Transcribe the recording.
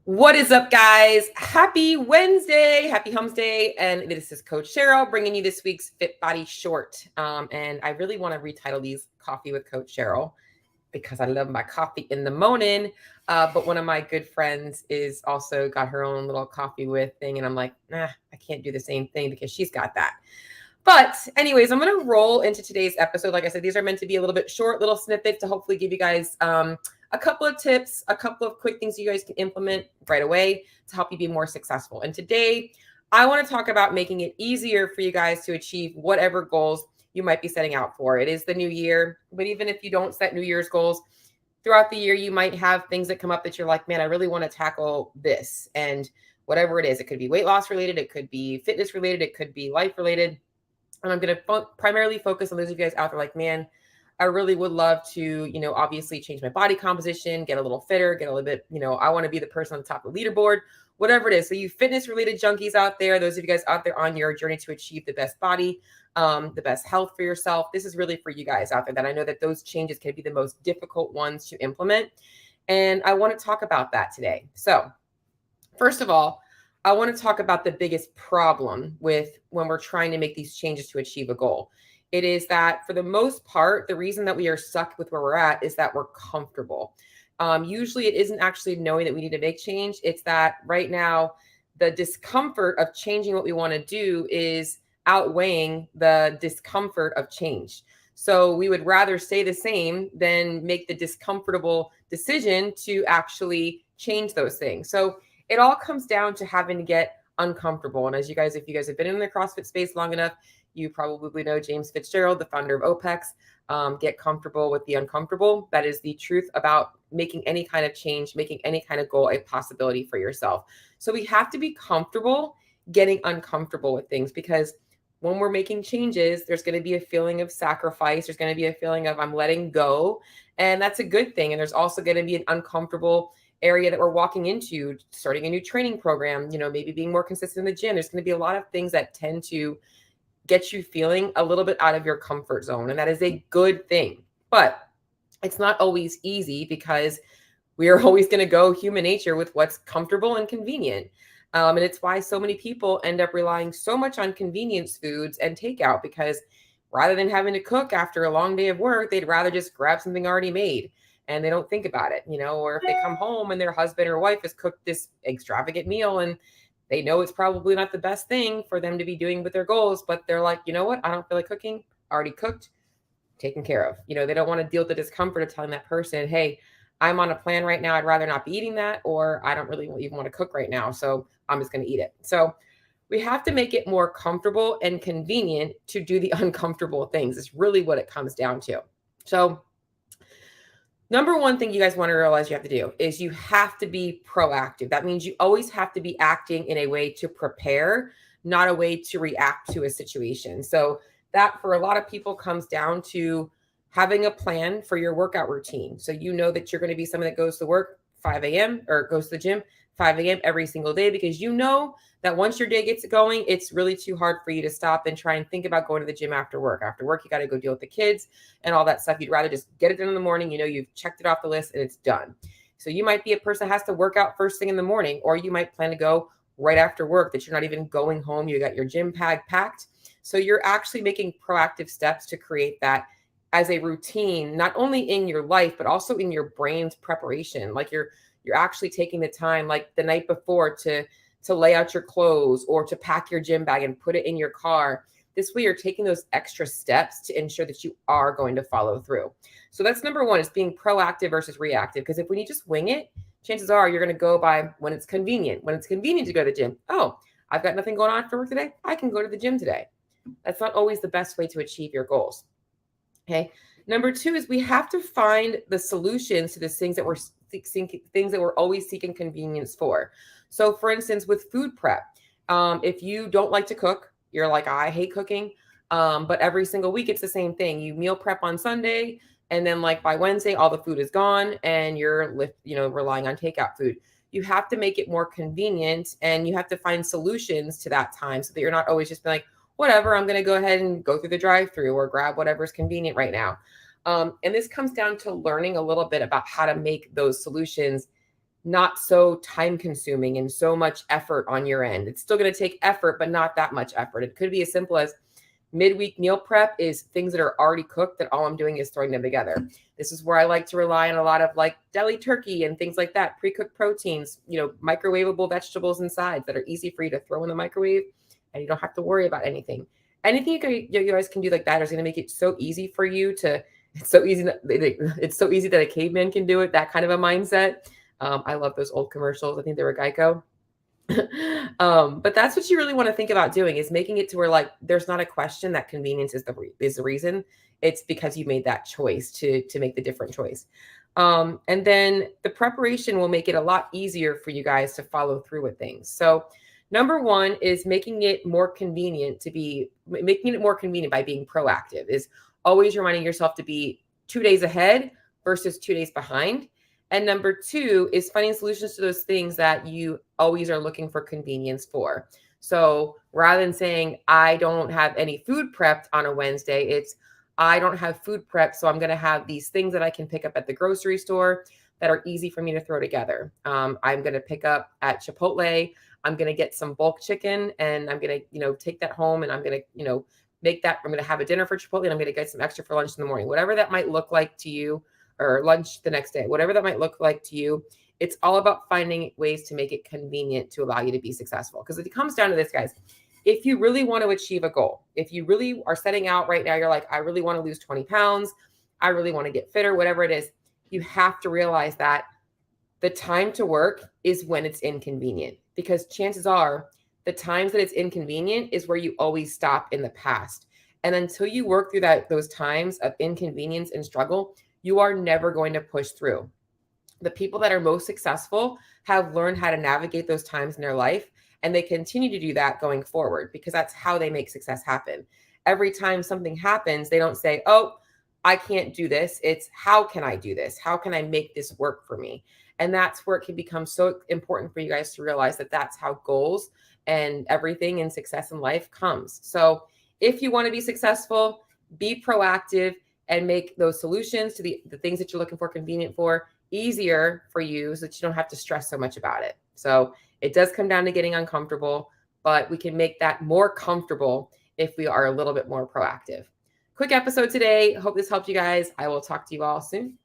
What is up, guys? Happy Wednesday, happy Humps Day, and this is Coach Cheryl bringing you this week's Fit Body Short. And I really want to retitle these "Coffee with Coach Cheryl" because I love my coffee in the morning. But one of my good friends is also got her own little coffee with thing, and I'm like, nah, I can't do the same thing because she's got that. But anyways, I'm going to roll into today's episode. Like I said, these are meant to be a little bit short, little snippets to hopefully give you guys a couple of tips, a couple of quick things you guys can implement right away to help you be more successful. And today, I want to talk about making it easier for you guys to achieve whatever goals you might be setting out for. It is the new year, but even if you don't set New Year's goals, throughout the year, you might have things that come up that you're like, man, I really want to tackle this. And whatever it is, it could be weight loss related, it could be fitness related, it could be life related. And I'm going to primarily focus on those of you guys out there like, man, I really would love to, obviously change my body composition, get a little fitter, get a little bit, I want to be the person on the top of the leaderboard, whatever it is. So you fitness related junkies out there, those of you guys out there on your journey to achieve the best body, the best health for yourself. This is really for you guys out there that I know that those changes can be the most difficult ones to implement. And I want to talk about that today. So first of all, I want to talk about the biggest problem with when we're trying to make these changes to achieve a goal. It is that for the most part, the reason that we are stuck with where we're at is that we're comfortable. Usually it isn't actually knowing that we need to make change. It's that right now, the discomfort of changing what we want to do is outweighing the discomfort of change. So we would rather stay the same than make the discomfortable decision to actually change those things. So it all comes down to having to get uncomfortable. And as you guys, if you guys have been in the CrossFit space long enough, you probably know James Fitzgerald, the founder of OPEX. Get comfortable with the uncomfortable. That is the truth about making any kind of change, making any kind of goal a possibility for yourself. So we have to be comfortable getting uncomfortable with things, because when we're making changes, there's going to be a feeling of sacrifice. There's going to be a feeling of I'm letting go. And that's a good thing. And there's also going to be an uncomfortable area that we're walking into, starting a new training program, maybe being more consistent in the gym. There's going to be a lot of things that tend to get you feeling a little bit out of your comfort zone. And that is a good thing. But it's not always easy, because we are always going to go human nature with what's comfortable and convenient. And it's why so many people end up relying so much on convenience foods and takeout, because rather than having to cook after a long day of work, they'd rather just grab something already made. And they don't think about it, or if they come home and their husband or wife has cooked this extravagant meal and they know it's probably not the best thing for them to be doing with their goals, but they're like, you know what? I don't feel like cooking. Already cooked, taken care of. They don't want to deal with the discomfort of telling that person, hey, I'm on a plan right now. I'd rather not be eating that, or I don't really even want to cook right now, so I'm just going to eat it. So we have to make it more comfortable and convenient to do the uncomfortable things. It's really what it comes down to. So number one thing you guys want to realize you have to do is you have to be proactive. That means you always have to be acting in a way to prepare, not a way to react to a situation. So that for a lot of people comes down to having a plan for your workout routine. So you know that you're going to be someone that goes to work 5 a.m. or goes to the gym 5 a.m. every single day, because you know that once your day gets going, it's really too hard for you to stop and try and think about going to the gym after work. After work, you got to go deal with the kids and all that stuff. You'd rather just get it done in the morning. You've checked it off the list and it's done. So you might be a person that has to work out first thing in the morning, or you might plan to go right after work, that you're not even going home. You got your gym bag packed. So you're actually making proactive steps to create that as a routine, not only in your life, but also in your brain's preparation. Like you're actually taking the time, like the night before, to lay out your clothes or to pack your gym bag and put it in your car. This way you're taking those extra steps to ensure that you are going to follow through. So that's number one, is being proactive versus reactive. Because if when you just wing it, chances are you're going to go by when it's convenient. When it's convenient to go to the gym, oh, I've got nothing going on for work today, I can go to the gym today. That's not always the best way to achieve your goals. Okay. Number two is we have to find the solutions to the things that we're always seeking convenience for. So for instance, with food prep, if you don't like to cook, you're like, I hate cooking. But every single week, it's the same thing. You meal prep on Sunday, and then like by Wednesday, all the food is gone and you're relying on takeout food. You have to make it more convenient, and you have to find solutions to that time, so that you're not always just being like, whatever, I'm going to go ahead and go through the drive-through or grab whatever's convenient right now. And this comes down to learning a little bit about how to make those solutions not so time consuming and so much effort on your end. It's still going to take effort, but not that much effort. It could be as simple as midweek meal prep is things that are already cooked that all I'm doing is throwing them together. This is where I like to rely on a lot of like deli turkey and things like that, pre-cooked proteins, microwavable vegetables and sides that are easy for you to throw in the microwave and you don't have to worry about anything. Anything you guys can do like that is going to make it so easy for you to, it's so easy that a caveman can do it, that kind of a mindset. I love those old commercials. I think they were Geico. But that's what you really want to think about doing, is making it to where like there's not a question that convenience is the reason. It's because you made that choice to make the different choice. And then the preparation will make it a lot easier for you guys to follow through with things. So number one is making it more convenient by being proactive, is always reminding yourself to be 2 days ahead versus 2 days behind. And number two is finding solutions to those things that you always are looking for convenience for. So rather than saying, I don't have any food prepped on a Wednesday, it's I don't have food prepped, so I'm going to have these things that I can pick up at the grocery store that are easy for me to throw together. I'm going to pick up at Chipotle. I'm going to get some bulk chicken and I'm going to, take that home and I'm going to, make that. I'm going to have a dinner for Chipotle and I'm going to get some extra for lunch in the morning, whatever that might look like to you, or lunch the next day, whatever that might look like to you. It's all about finding ways to make it convenient to allow you to be successful. Because it comes down to this, guys. If you really want to achieve a goal, if you really are setting out right now, you're like, I really want to lose 20 pounds. I really want to get fitter, whatever it is, you have to realize that the time to work is when it's inconvenient, because chances are the times that it's inconvenient is where you always stop in the past. And until you work through those times of inconvenience and struggle, you are never going to push through. The people that are most successful have learned how to navigate those times in their life, and they continue to do that going forward because that's how they make success happen. Every time something happens, they don't say, oh, I can't do this. It's how can I do this? How can I make this work for me? And that's where it can become so important for you guys to realize that that's how goals and everything in success in life comes. So if you want to be successful, be proactive and make those solutions to the things that you're looking for convenient for easier for you so that you don't have to stress so much about it. So it does come down to getting uncomfortable, but we can make that more comfortable if we are a little bit more proactive. Quick episode today. Hope this helped you guys. I will talk to you all soon.